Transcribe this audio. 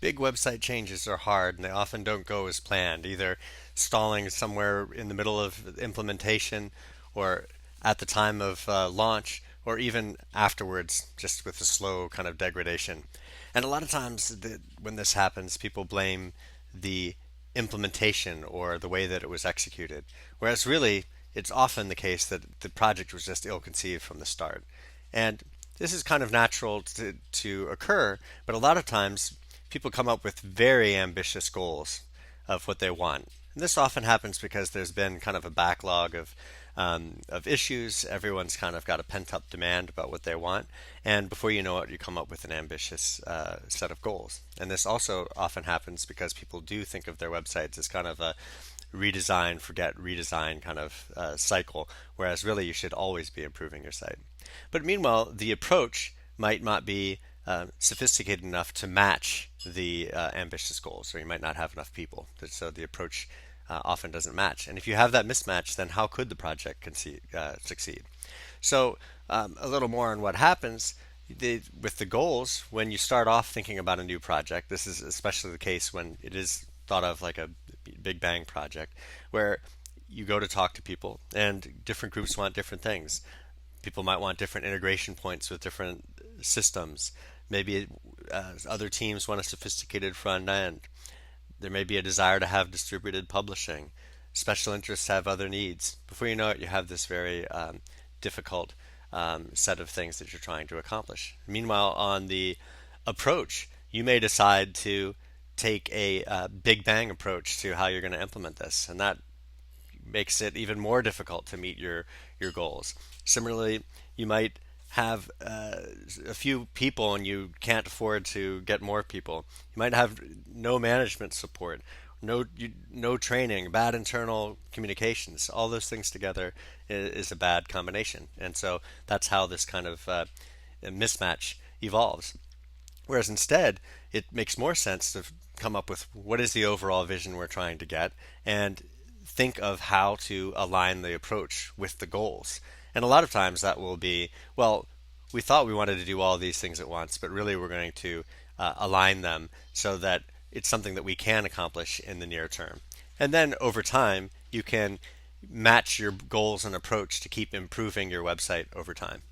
Big website changes are hard and they often don't go as planned, either stalling somewhere in the middle of implementation or at the time of launch or even afterwards, just with a slow kind of degradation. And a lot of times when this happens, people blame the implementation or the way that it was executed, whereas really it's often the case that the project was just ill conceived from the start. And this is kind of natural to occur, but a lot of times people come up with very ambitious goals of what they want. And this often happens because there's been kind of a backlog of issues. Everyone's kind of got a pent up demand about what they want. And before you know it, you come up with an ambitious set of goals. And this also often happens because people do think of their websites as kind of a redesign, forget, redesign kind of cycle, whereas really you should always be improving your site. But meanwhile, the approach might not be sophisticated enough to match the ambitious goals, or you might not have enough people. So the approach often doesn't match. And if you have that mismatch, then how could the project succeed? So a little more on what happens with the goals when you start off thinking about a new project. This is especially the case when it is thought of like a big bang project, where you go to talk to people and different groups want different things. People might want different integration points with different systems. Maybe other teams want a sophisticated front end. There may be a desire to have distributed publishing. Special interests have other needs. Before you know it, you have this very difficult set of things that you're trying to accomplish. Meanwhile, on the approach, you may decide to take a big bang approach to how you're going to implement this, and that makes it even more difficult to meet your goals. Similarly, you might have a few people and you can't afford to get more people. You might have no management support, no training, bad internal communications. All those things together is a bad combination, and so that's how this kind of mismatch evolves. Whereas instead, it makes more sense to come up with what is the overall vision we're trying to get and think of how to align the approach with the goals. And a lot of times that will be, well, we thought we wanted to do all these things at once, but really we're going to align them so that it's something that we can accomplish in the near term. And then over time, you can match your goals and approach to keep improving your website over time.